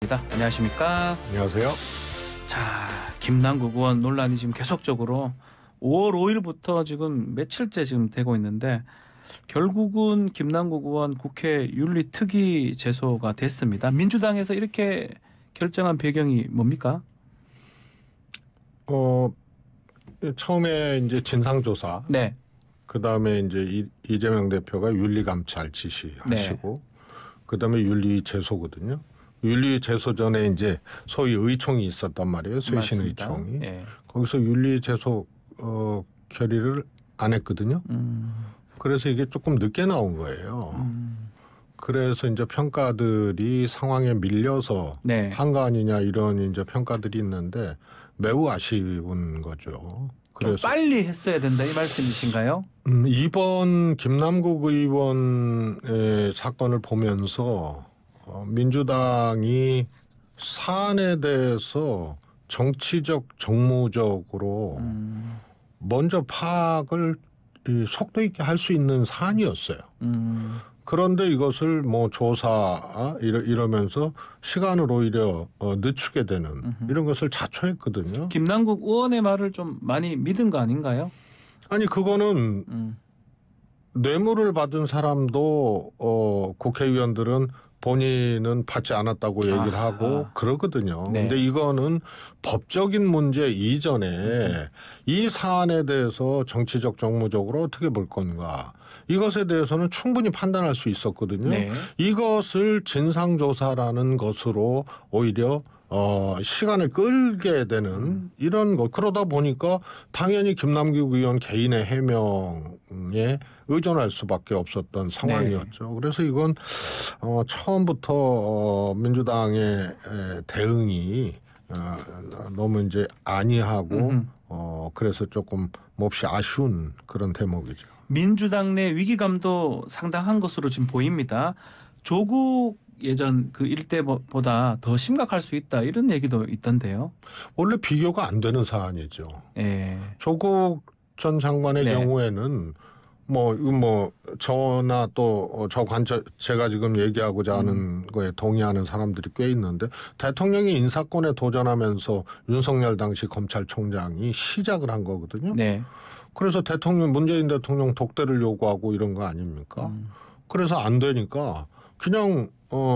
모셨습니다. 안녕하십니까? 안녕하세요. 자, 김남국 의원 논란이 지금 계속적으로 5월 5일부터 지금 며칠째 지금 되고 있는데 결국은 김남국 의원 국회 윤리특위 제소가 됐습니다. 민주당에서 이렇게 결정한 배경이 뭡니까? 처음에 이제 진상조사, 네, 그 다음에 이제 이재명 대표가 윤리감찰 지시하시고, 그 다음에 윤리제소거든요. 윤리제소 전에 이제 소위 의총이 있었단 말이에요. 쇄신 의총이. 거기서 윤리제소 결의를 안 했거든요. 그래서 이게 조금 늦게 나온 거예요. 그래서 이제 평가들이 상황에 밀려서 한 거 아니냐 이런 이제 평가들이 있는데 매우 아쉬운 거죠. 그래서 좀 빨리 했어야 된다 이 말씀이신가요? 이번 김남국 의원의 사건을 보면서 민주당이 사안에 대해서 정치적 정무적으로 먼저 파악을 속도 있게 할 수 있는 사안이었어요. 그런데 이것을 뭐 조사 이러면서 시간을 오히려 늦추게 되는 이런 것을 자초했거든요. 김남국 의원의 말을 좀 많이 믿은 거 아닌가요? 아니 그거는 뇌물을 받은 사람도 국회의원들은 본인은 받지 않았다고 얘기를 하고 그러거든요. 근데 이거는 법적인 문제 이전에 이 사안에 대해서 정치적 정무적으로 어떻게 볼 건가. 이것에 대해서는 충분히 판단할 수 있었거든요. 이것을 진상조사라는 것으로 오히려 시간을 끌게 되는 이런 것. 그러다 보니까 당연히 김남국 의원 개인의 해명에 의존할 수밖에 없었던 상황이었죠. 그래서 이건 처음부터 민주당의 대응이 너무 이제 안이하고 그래서 조금 몹시 아쉬운 그런 대목이죠. 민주당 내 위기감도 상당한 것으로 지금 보입니다. 조국 예전 그 일대보다 더 심각할 수 있다 이런 얘기도 있던데요. 원래 비교가 안 되는 사안이죠. 조국 전 장관의 경우에는 저나 또 제가 지금 얘기하고자 하는 거에 동의하는 사람들이 꽤 있는데 대통령이 인사권에 도전하면서 윤석열 당시 검찰총장이 시작을 한 거거든요. 그래서 문재인 대통령 독대를 요구하고 이런 거 아닙니까? 그래서 안 되니까 그냥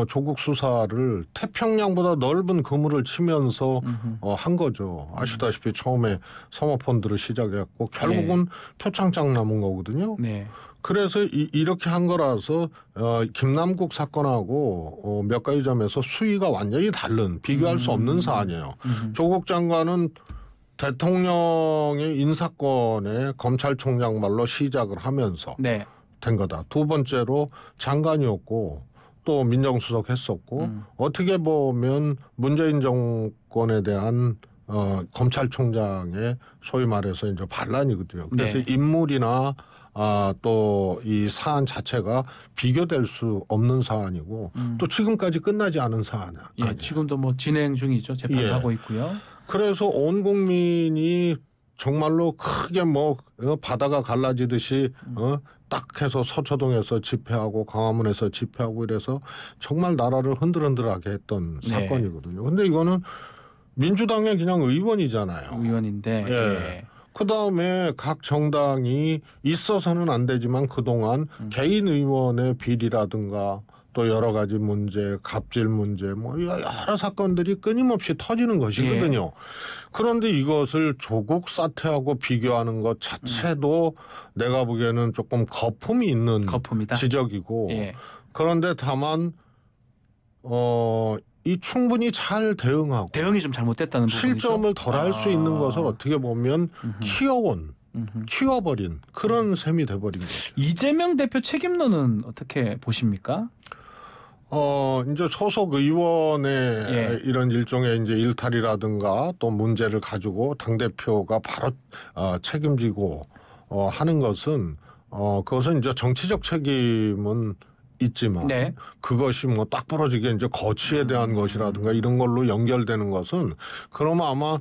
조국 수사를 태평양보다 넓은 그물을 치면서 한 거죠. 아시다시피 처음에 사모펀드를 시작했고 결국은 표창장 남은 거거든요. 그래서 이렇게 한 거라서 김남국 사건하고 몇 가지 점에서 수위가 완전히 다른 비교할 수 없는 사안이에요. 조국 장관은 대통령의 인사권에 검찰총장 말로 시작을 하면서 된 거다. 두 번째로 장관이었고 또 민정수석 했었고 어떻게 보면 문재인 정권에 대한 검찰총장의 소위 말해서 이제 반란이거든요. 그래서 인물이나 또 이 사안 자체가 비교될 수 없는 사안이고 또 지금까지 끝나지 않은 사안 아니에요. 지금도 뭐 진행 중이죠. 재판하고 있고요. 그래서 온 국민이 정말로 크게 바다가 갈라지듯이 딱 해서 서초동에서 집회하고 광화문에서 집회하고 이래서 정말 나라를 흔들흔들하게 했던 사건이거든요. 근데 이거는 민주당의 그냥 의원이잖아요. 의원인데. 그다음에 각 정당이 있어서는 안 되지만 그동안 개인 의원의 비리라든가 또 여러 가지 문제, 갑질 문제, 여러 사건들이 끊임없이 터지는 것이거든요. 그런데 이것을 조국 사태하고 비교하는 것 자체도 내가 보기에는 조금 거품이 있는 지적이고 그런데 다만 이 충분히 잘 대응이 좀 잘못됐다는 부분이죠. 실점을 덜할 수 있는 것을 어떻게 보면 키워버린 그런 셈이 돼버린 거죠. 이재명 대표 책임론은 어떻게 보십니까? 이제 소속 의원의 이런 일종의 이제 일탈이라든가 또 문제를 가지고 당대표가 바로 책임지고 하는 것은 그것은 이제 정치적 책임은 있지만 그것이 딱 부러지게 이제 거취에 대한 것이라든가 이런 걸로 연결되는 것은 그러면 아마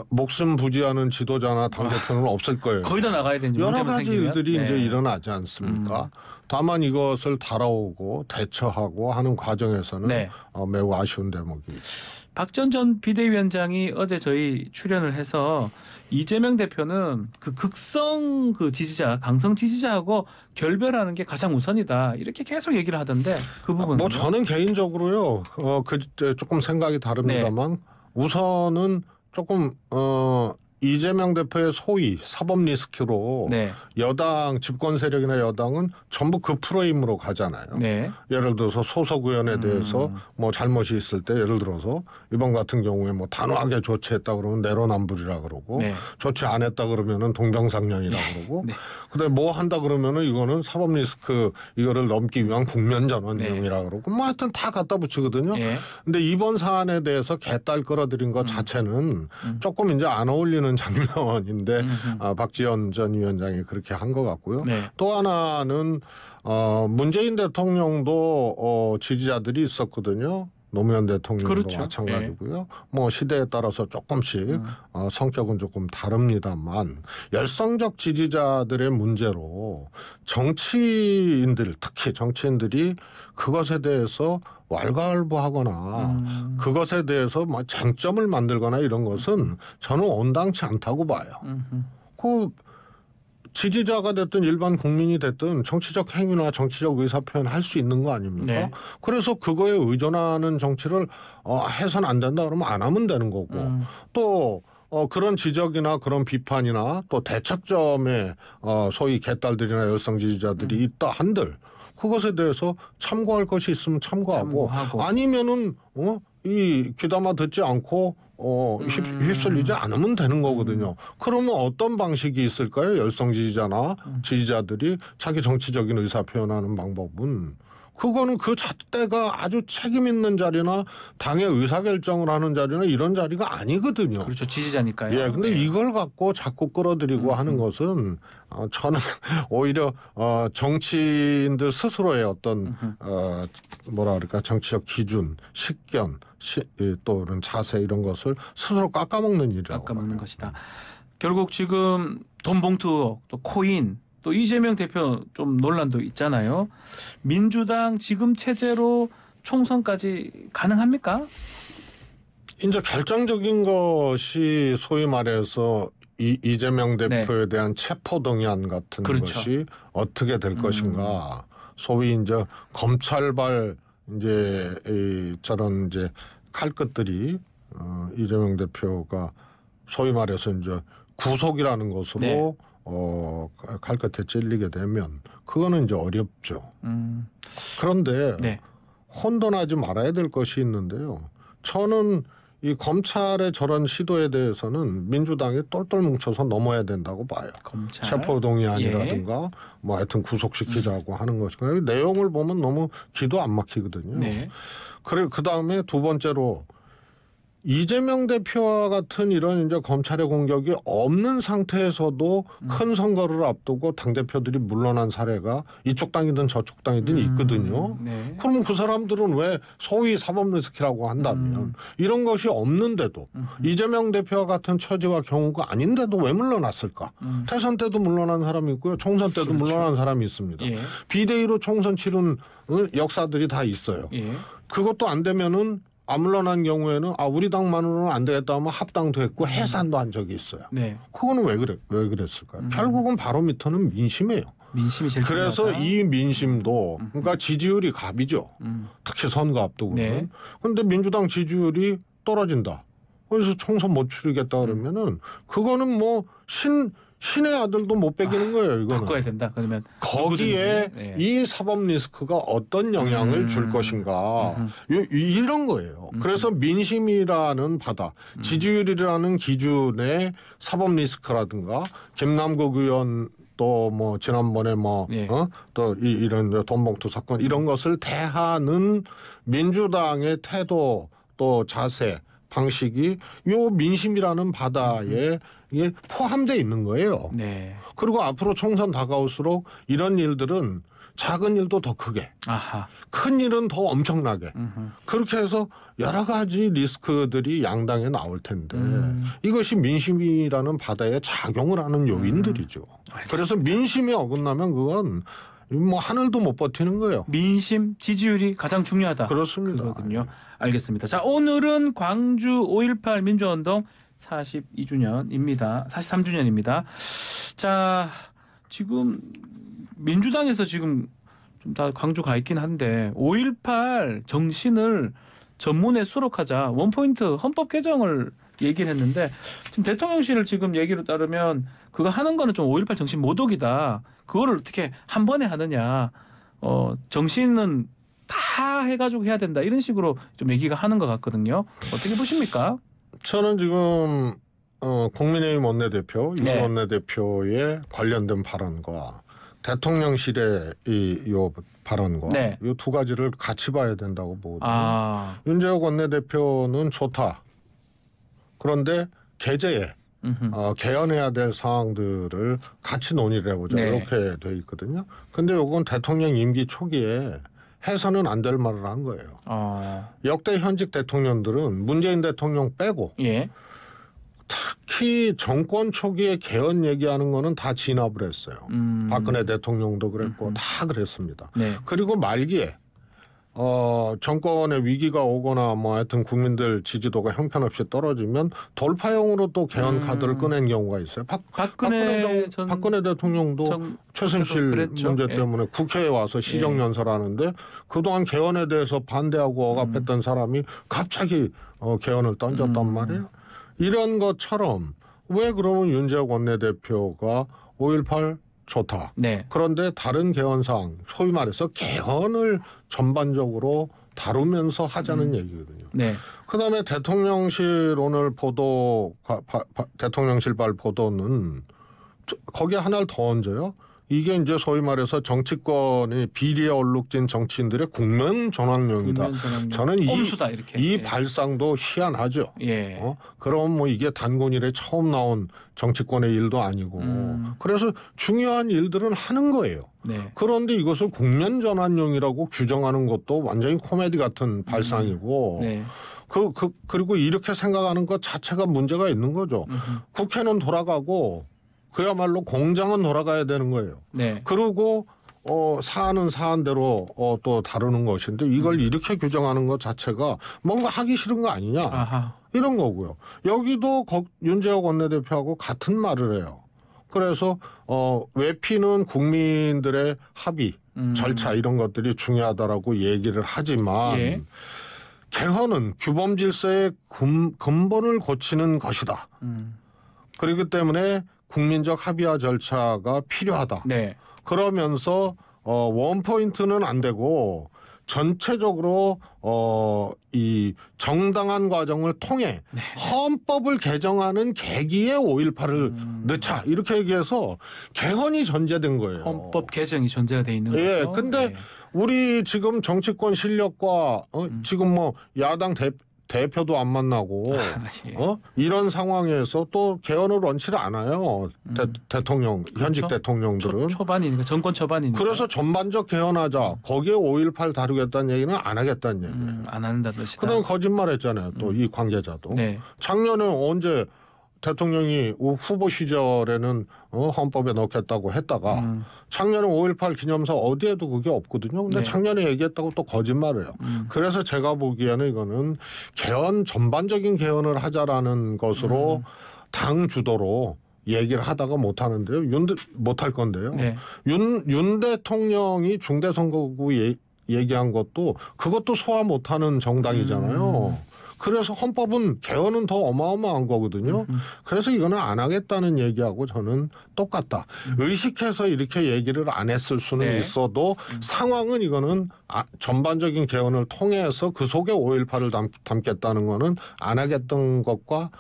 목숨 부지하는 지도자나 당대표는 없을 거예요. 거의 다 나가야 되는 여러 가지 생기면? 일들이 네. 이제 일어나지 않습니까? 다만 이것을 다뤄오고 대처하고 하는 과정에서는 네. 매우 아쉬운 대목이죠. 박 전 비대위원장이 어제 저희 출연을 해서 이재명 대표는 그 극성 그 지지자, 강성 지지자하고 결별하는 게 가장 우선이다. 이렇게 계속 얘기를 하던데 그 부분은 뭐 저는 개인적으로요. 조금 생각이 다릅니다만 네. 우선은 조금 이재명 대표의 소위 사법 리스크로 네. 여당 집권 세력이나 여당은 전부 그 프레임으로 가잖아요. 네. 예를 들어서 소속 의원에 대해서 뭐 잘못이 있을 때 예를 들어서 이번 같은 경우에 뭐 단호하게 조치했다 그러면 내로남불이라 그러고 네. 조치 안 했다 그러면은 동병상련이라 그러고 네. 근데 뭐 한다 그러면은 이거는 사법 리스크 이거를 넘기 위한 국면 전환 네. 내용이라 그러고 뭐 하여튼 다 갖다 붙이거든요. 네. 근데 이번 사안에 대해서 개딸 끌어들인 것 자체는 조금 이제 안 어울리는 장면인데 박지원 전 위원장이 그렇게 한 것 같고요. 네. 또 하나는 문재인 대통령도 지지자들이 있었거든요. 노무현 대통령도 그렇죠. 마찬가지고요. 뭐 시대에 따라서 조금씩 성격은 조금 다릅니다만 열성적 지지자들의 문제로 정치인들 특히 정치인들이 그것에 대해서 왈가왈부하거나 그것에 대해서 뭐 쟁점을 만들거나 이런 것은 저는 온당치 않다고 봐요. 그 지지자가 됐든 일반 국민이 됐든 정치적 행위나 정치적 의사표현 할 수 있는 거 아닙니까? 네. 그래서 그거에 의존하는 정치를 해서는 안 된다 그러면 안 하면 되는 거고 또 그런 지적이나 그런 비판이나 또 대척점에 소위 개딸들이나 열성 지지자들이 있다 한들 그것에 대해서 참고할 것이 있으면 참고하고. 아니면은 이 귀담아 듣지 않고 휩쓸리지 않으면 되는 거거든요. 그러면 어떤 방식이 있을까요? 열성 지지자나 지지자들이 자기 정치적인 의사 표현하는 방법은 그거는 그 잣대가 아주 책임 있는 자리나 당의 의사결정을 하는 자리나 이런 자리가 아니거든요. 그렇죠. 지지자니까요. 예, 근데 네. 이걸 갖고 자꾸 끌어들이고 하는 것은 저는 오히려 정치인들 스스로의 어떤 뭐라 그럴까 정치적 기준, 식견, 또 이런 자세 이런 것을 스스로 깎아먹는 일이라고. 깎아먹는 것이다. 결국 지금 돈 봉투 또 코인 또 이재명 대표 좀 논란도 있잖아요. 민주당 지금 체제로 총선까지 가능합니까? 이제 결정적인 것이 소위 말해서 이재명 대표에 대한 체포동의안 같은 그렇죠. 것이 어떻게 될 것인가. 소위 이제 검찰발 이제 저런 이제 칼끝들이 이재명 대표가 소위 말해서 이제 구속이라는 것으로 네. 칼끝에 찔리게 되면 그거는 이제 어렵죠. 그런데 네. 혼돈하지 말아야 될 것이 있는데요. 저는 이 검찰의 저런 시도에 대해서는 민주당이 똘똘 뭉쳐서 넘어야 된다고 봐요. 검찰. 체포동의안이라든가 뭐 하여튼 구속시키자고 하는 것인가. 내용을 보면 너무 기도 안 막히거든요. 네. 그다음에 두 번째로 이재명 대표와 같은 이런 이제 검찰의 공격이 없는 상태에서도 큰 선거를 앞두고 당대표들이 물러난 사례가 이쪽 당이든 저쪽 당이든 있거든요. 네. 그러면 그 사람들은 왜 소위 사법 리스크라고 한다면 이런 것이 없는데도 이재명 대표와 같은 처지와 경우가 아닌데도 왜 물러났을까? 대선 때도 물러난 사람이 있고요. 총선 때도 그렇죠. 물러난 사람이 있습니다. 예. 비대위로 총선 치른 역사들이 다 있어요. 예. 그것도 안 되면은 안 물러난 경우에는 우리 당만으로는 안 되겠다 하면 합당도 했고 해산도 한 적이 있어요. 네. 그거는 왜 그랬을까요? 결국은 바로미터는 민심이에요. 민심이 제일 그래서 중요하다. 이 민심도 그러니까 지지율이 갑이죠. 특히 선거 앞두고는. 네. 그런데 민주당 지지율이 떨어진다. 그래서 총선 못 치르겠다 그러면은 그거는 뭐 신의 아들도 못 빼기는 거예요. 이거는. 바꿔야 된다. 그러면 거기에 누구든지. 네. 이 사법 리스크가 어떤 영향을 줄 것인가 이런 거예요. 그래서 민심이라는 바다, 지지율이라는 기준의 사법 리스크라든가 김남국 의원 또 뭐 지난번에 뭐 예. 또 이런 돈봉투 사건 이런 것을 대하는 민주당의 태도 또 자세 방식이 요 민심이라는 바다에 이게 포함되어 있는 거예요. 네. 그리고 앞으로 총선 다가올수록 이런 일들은 작은 일도 더 크게, 아하. 큰 일은 더 엄청나게. 음흠. 그렇게 해서 여러 가지 리스크들이 양당에 나올 텐데 이것이 민심이라는 바다에 작용을 하는 요인들이죠. 그래서 민심이 어긋나면 그건 뭐 하늘도 못 버티는 거예요. 민심 지지율이 가장 중요하다. 그렇습니다. 그거군요. 알겠습니다. 자, 오늘은 광주 5.18 민주화운동 42주년입니다. 43주년입니다. 자, 지금 민주당에서 지금 좀 다 광주 가 있긴 한데 5.18 정신을 전문에 수록하자 원포인트 헌법 개정을 얘기를 했는데 지금 대통령실을 지금 얘기로 따르면 그거 하는 거는 좀 5.18 정신 모독이다. 그거를 어떻게 한 번에 하느냐. 정신은 다 해가지고 해야 된다. 이런 식으로 좀 얘기가 하는 것 같거든요. 어떻게 보십니까? 저는 지금 국민의힘 원내대표, 네. 윤 원내대표의 관련된 발언과 대통령실의 요 발언과 네. 이 두 가지를 같이 봐야 된다고 보거든요. 아, 윤재욱 원내대표는 좋다. 그런데 개재에 개헌해야 될 사항들을 같이 논의를 해보자. 네. 이렇게 돼 있거든요. 근데 이건 대통령 임기 초기에 해서는 안 될 말을 한 거예요. 역대 현직 대통령들은 문재인 대통령 빼고 예. 특히 정권 초기에 개헌 얘기하는 거는 다 진압을 했어요. 박근혜 대통령도 그랬고 다 그랬습니다. 네. 그리고 말기에 정권의 위기가 오거나 뭐 하여튼 국민들 지지도가 형편없이 떨어지면 돌파형으로 또 개헌 카드를 꺼낸 경우가 있어요. 박근혜 대통령도 최순실 그랬죠. 문제 예. 때문에 국회에 와서 시정연설하는데 그동안 개헌에 대해서 반대하고 억압했던 사람이 갑자기 개헌을 던졌단 말이에요. 이런 것처럼 왜 그러면 윤재욱 원내대표가 5.18 좋다. 네. 그런데 다른 개헌사항, 소위 말해서 개헌을 전반적으로 다루면서 하자는 얘기거든요. 네. 그다음에 대통령실 오늘 보도, 대통령실발 보도는 거기에 하나를 더 얹어요. 이게 이제 소위 말해서 정치권의 비리에 얼룩진 정치인들의 국면 전환용이다. 저는 꼼수다, 이렇게. 이 예. 발상도 희한하죠. 예. 그럼 뭐 이게 단군 이래 처음 나온 정치권의 일도 아니고 그래서 중요한 일들은 하는 거예요. 네. 그런데 이것을 국면 전환용이라고 규정하는 것도 완전히 코미디 같은 발상이고 네. 그리고 이렇게 생각하는 것 자체가 문제가 있는 거죠. 국회는 돌아가고 그야말로 공장은 돌아가야 되는 거예요. 네. 그리고 사안은 사안대로 또 다루는 것인데 이걸 이렇게 규정하는 것 자체가 뭔가 하기 싫은 거 아니냐. 아하. 이런 거고요. 여기도 윤재욱 원내대표하고 같은 말을 해요. 그래서 외피는 국민들의 합의, 절차 이런 것들이 중요하다라고 얘기를 하지만 예. 개헌은 규범 질서의 근본을 고치는 것이다. 그렇기 때문에 국민적 합의와 절차가 필요하다. 네. 그러면서 원포인트는 안 되고 전체적으로 이 정당한 과정을 통해 네. 헌법을 개정하는 계기에 5.18을 넣자 이렇게 얘기해서 개헌이 전제된 거예요. 헌법 개정이 존재가 돼 있는 예, 거죠. 근데 네. 우리 지금 정치권 실력과 지금 뭐 야당 대표도 안 만나고 예. 이런 상황에서 또 개헌을 원치를 않아요. 대통령 현직 그렇죠? 대통령들은. 초반이니까 정권 초반이니까. 그래서 전반적 개헌하자. 거기에 5.18 다루겠다는 얘기는 안 하겠다는 얘기예요. 안 한다는 뜻이다. 그다음 거짓말했잖아요. 또 이 관계자도. 네. 작년에 언제 대통령이 후보 시절에는 헌법에 넣겠다고 했다가 작년에 5.18 기념사 어디에도 그게 없거든요. 근데 네. 작년에 얘기했다고 또 거짓말을 해요. 그래서 제가 보기에는 이거는 개헌 전반적인 개헌을 하자라는 것으로 당 주도로 얘기를 하다가 못 하는데요. 못 할 건데요. 네. 윤 대통령이 중대선거구 얘기한 것도 그것도 소화 못하는 정당이잖아요. 그래서 헌법은 개헌은 더 어마어마한 거거든요. 그래서 이거는 안 하겠다는 얘기하고 저는 똑같다. 의식해서 이렇게 얘기를 안 했을 수는 네. 있어도 상황은 이거는 전반적인 개헌을 통해서 그 속에 5.18을 담겠다는 거는 안 하겠던 것과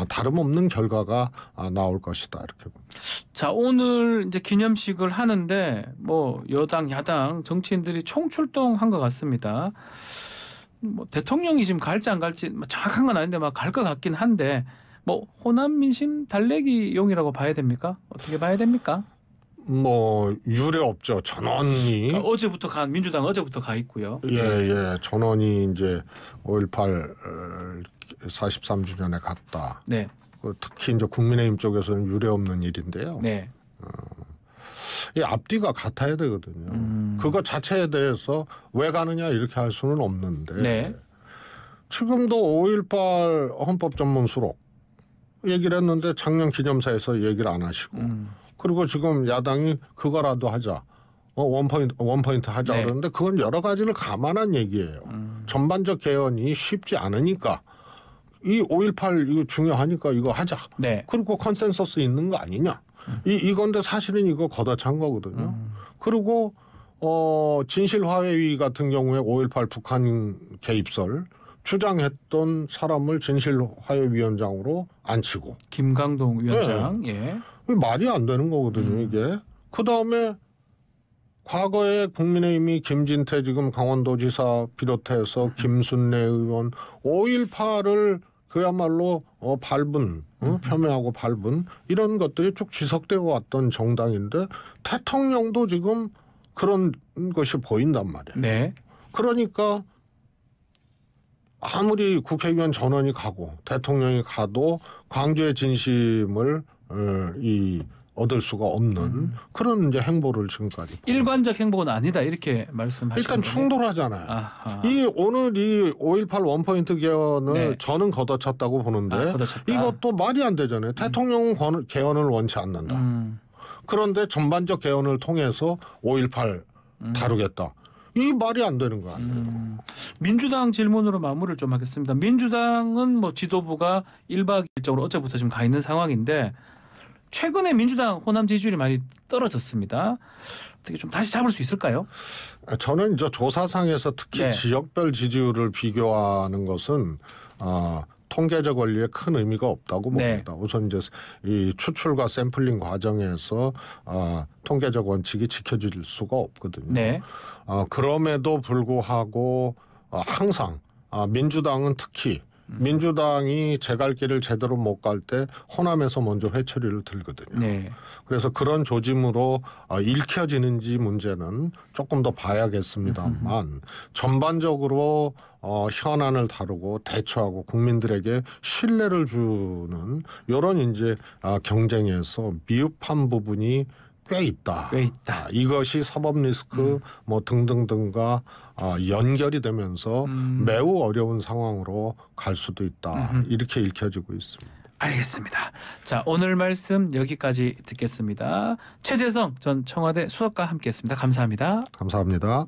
다름없는 결과가 나올 것이다. 이렇게 봅니다. 자, 오늘 이제 기념식을 하는데 뭐 여당, 야당 정치인들이 총출동한 것 같습니다. 뭐 대통령이 지금 갈지 안 갈지 정확한 건 아닌데 막 갈 것 같긴 한데 뭐 호남 민심 달래기용이라고 봐야 됩니까? 어떻게 봐야 됩니까? 뭐 유례 없죠. 전원이 그러니까 어제부터 민주당 어제부터 가 있고요. 예. 전원이 이제 5.18 43주년에 갔다. 네. 특히 이제 국민의힘 쪽에서는 유례 없는 일인데요. 네. 이 앞뒤가 같아야 되거든요. 그거 자체에 대해서 왜 가느냐 이렇게 할 수는 없는데 네. 지금도 5.18 헌법전문수록 얘기를 했는데 작년 기념사에서 얘기를 안 하시고 그리고 지금 야당이 그거라도 하자. 원포인트 하자 네. 그러는데 그건 여러 가지를 감안한 얘기예요. 전반적 개헌이 쉽지 않으니까 이 5.18 이거 중요하니까 이거 하자. 네. 그리고 컨센서스 있는 거 아니냐. 이건데 사실은 이거 걷어찬 거거든요. 그리고 진실화해위 같은 경우에 5.18 북한 개입설 주장했던 사람을 진실화해위원장으로 앉히고 김강동 위원장. 예. 말이 안 되는 거거든요. 이게. 그다음에 과거에 국민의힘이 김진태 지금 강원도지사 비롯해서 김순례 의원 5.18을 그야말로 밟은 폄훼하고 밟은 이런 것들이 쭉 지속되어 왔던 정당인데 대통령도 지금 그런 것이 보인단 말이에요. 네. 그러니까 아무리 국회의원 전원이 가고 대통령이 가도 광주의 진심을 얻을 수가 없는 그런 이제 행보를 지금까지 일관적 행보는 아니다 이렇게 말씀하시는 일단 충돌하잖아요. 아하. 오늘 이 5.18 원포인트 개헌을 네. 저는 걷어찼다고 보는데 걷어찼다. 이것도 말이 안 되잖아요. 대통령은 개헌을 원치 않는다. 그런데 전반적 개헌을 통해서 5.18 다루겠다. 이 말이 안 되는 거 아니에요. 민주당 질문으로 마무리를 좀 하겠습니다. 민주당은 뭐 지도부가 1박 2일적으로 어제부터 지금 가 있는 상황인데 최근에 민주당 호남 지지율이 많이 떨어졌습니다. 어떻게 좀 다시 잡을 수 있을까요? 저는 이제 조사상에서 특히 네. 지역별 지지율을 비교하는 것은 통계적 원리에 큰 의미가 없다고 봅니다. 우선 이제 이 추출과 샘플링 과정에서 통계적 원칙이 지켜질 수가 없거든요. 네. 그럼에도 불구하고 항상 민주당은 특히 민주당이 제갈 길을 제대로 못 갈 때 호남에서 먼저 회초리를 들거든요. 네. 그래서 그런 조짐으로 읽혀지는지 문제는 조금 더 봐야겠습니다만 전반적으로 현안을 다루고 대처하고 국민들에게 신뢰를 주는 이런 이제 경쟁에서 미흡한 부분이 꽤 있다. 이것이 사법 리스크 뭐 등등등과 연결이 되면서 매우 어려운 상황으로 갈 수도 있다. 이렇게 읽혀지고 있습니다. 알겠습니다. 자, 오늘 말씀 여기까지 듣겠습니다. 최재성 전 청와대 수석과 함께했습니다. 감사합니다. 감사합니다.